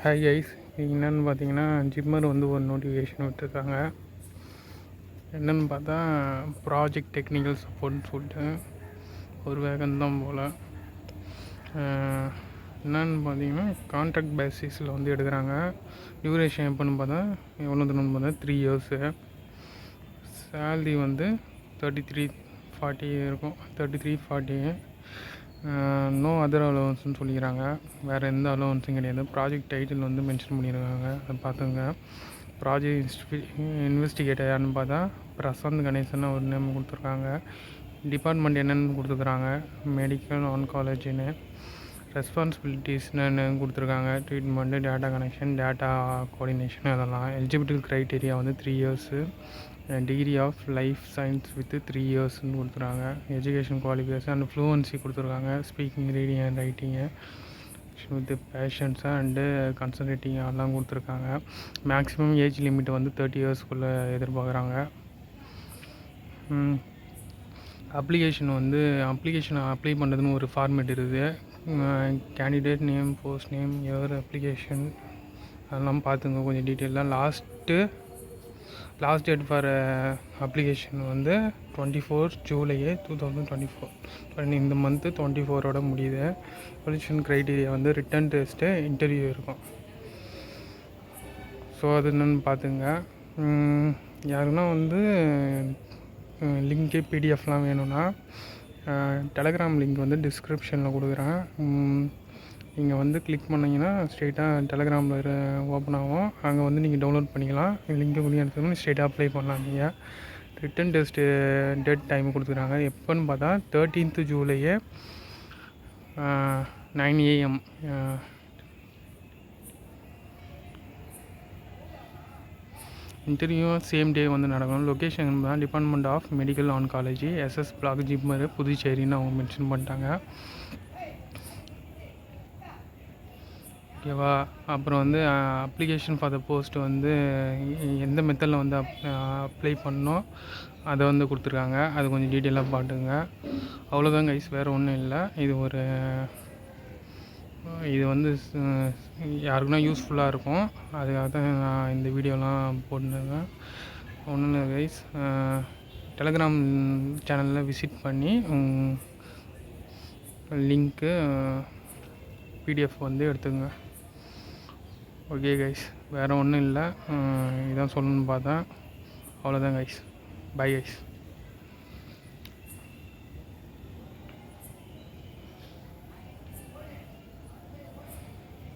Hi guys, என்னென்னு பார்த்தீங்கன்னா Zimmer வந்து ஒரு நோட்டிஃபிகேஷன் விட்டுருக்காங்க. என்னென்னு பார்த்தா ப்ராஜெக்ட் டெக்னிக்கல் சப்போர்ட்னு சொல்லிட்டு ஒரு வேகந்தான் போல். என்னென்னு பார்த்தீங்கன்னா கான்ட்ராக்ட் பேசிஸில் வந்து எடுக்கிறாங்க. டியூரேஷன் எப்போன்னு பார்த்தா எவ்வளோ தூரம்னு பார்த்தா 3 years. சேல்ரி வந்து 33-40 இருக்கும். 33-40. நோ அதர் அலோவன்ஸ்னு சொல்லிக்கிறாங்க. வேறு எந்த அலோவன்ஸும் கிடையாது. ப்ராஜெக்ட் டைட்டில் வந்து மென்ஷன் பண்ணியிருக்காங்க, அதை பார்த்துங்க. ப்ராஜெக்ட் இன்வெஸ்டிகேட்டர் யாருன்னு பார்த்தா பிரசாந்த் கணேசன் ஒரு நேம் கொடுத்துருக்காங்க. டிபார்ட்மெண்ட் என்னென்னு கொடுத்துருக்குறாங்க, மெடிக்கல் ஆன்காலஜின்னு. ரெஸ்பான்சிபிலிட்டிஸ்னு கொடுத்துருக்காங்க, treatment, data connection, data coordination. அதெல்லாம் எலிஜிபிலிட்டி க்ரைட்டீரியா வந்து 3 years. Degree of life science with 3 yearsன்னு கொடுத்துருக்காங்க. எஜுகேஷன் குவாலிஃபிகேஷன் அண்ட் ஃப்ளூவன்சி கொடுத்துருக்காங்க. Speaking, reading and writing with patience and concentrating அதெல்லாம் கொடுத்துருக்காங்க. மேக்ஸிமம் ஏஜ் லிமிட் வந்து 30 yearsக்குள்ளே எதிர்பார்க்குறாங்க. அப்ளிகேஷன் அப்ளை பண்ணுறதுன்னு ஒரு ஃபார்மேட் இருக்குது. கேண்டிடேட் நேம், போஸ்ட் நேம், எவர் அப்ளிகேஷன் அதெல்லாம் பார்த்துங்க கொஞ்சம் டீட்டெயிலாக. லாஸ்ட் டேட் ஃபார் அப்ளிகேஷன் வந்து 24 July 2024. இந்த மந்த்து 24 முடியுது. எலிஜிபிலிட்டி க்ரைட்டீரியா வந்து ரிட்டன் டெஸ்ட்டு, இன்டர்வியூ இருக்கும். ஸோ அது என்னென்னு பார்த்துங்க. யாருன்னா வந்து லிங்க்கு பிடிஎஃப்லாம் வேணும்னா டெலகிராம் லிங்க் வந்து டிஸ்கிரிப்ஷனில் கொடுக்குறேன். நீங்கள் வந்து கிளிக் பண்ணிங்கன்னா ஸ்ட்ரெயிட்டாக டெலகிராமில் ஓப்பன் ஆகும். அங்கே வந்து நீங்கள் டவுன்லோட் பண்ணிக்கலாம். லிங்க்கை முடிய எடுத்துக்கணும், ஸ்ட்ரெயிட்டாக அப்ளை பண்ணலாம். நீங்கள் ரிட்டன் டெஸ்ட்டு டேட் டைம் கொடுத்துருக்காங்க. எப்போன்னு பார்த்தா 13th July 9 AM. Interview same day வந்து நடக்கணும். லொக்கேஷன் தான் department of medical oncology, SS block, JIPMER, புதுச்சேரின்னு அவங்க மென்ஷன் பண்ணிட்டாங்க. ஓகேவா? அப்புறம் வந்து அப்ளிகேஷன் ஃபார் த போஸ்ட் வந்து எந்த மெத்தடில் வந்து அப்ளை பண்ணோம் அதை வந்து கொடுத்துருக்காங்க. அது கொஞ்சம் டீட்டெயிலாக பாட்டுங்க. அவ்வளோதான் கைஸ், வேறு ஒன்றும் இல்லை. இது வந்து யாருக்குன்னா யூஸ்ஃபுல்லாக இருக்கும். அதுக்காக தான் நான் இந்த வீடியோலாம் போட்டுருக்கேன். ஒன்றும் இல்லை கைஸ், டெலகிராம் சேனலில் விசிட் பண்ணி லிங்க்கு பிடிஎஃப் வந்து எடுத்துங்க. ஓகே கைஸ், வேறு ஒன்றும் இல்லை. இதான் சொல்லணும்னு பார்த்தேன். அவ்வளோதான் கைஸ். Bye guys.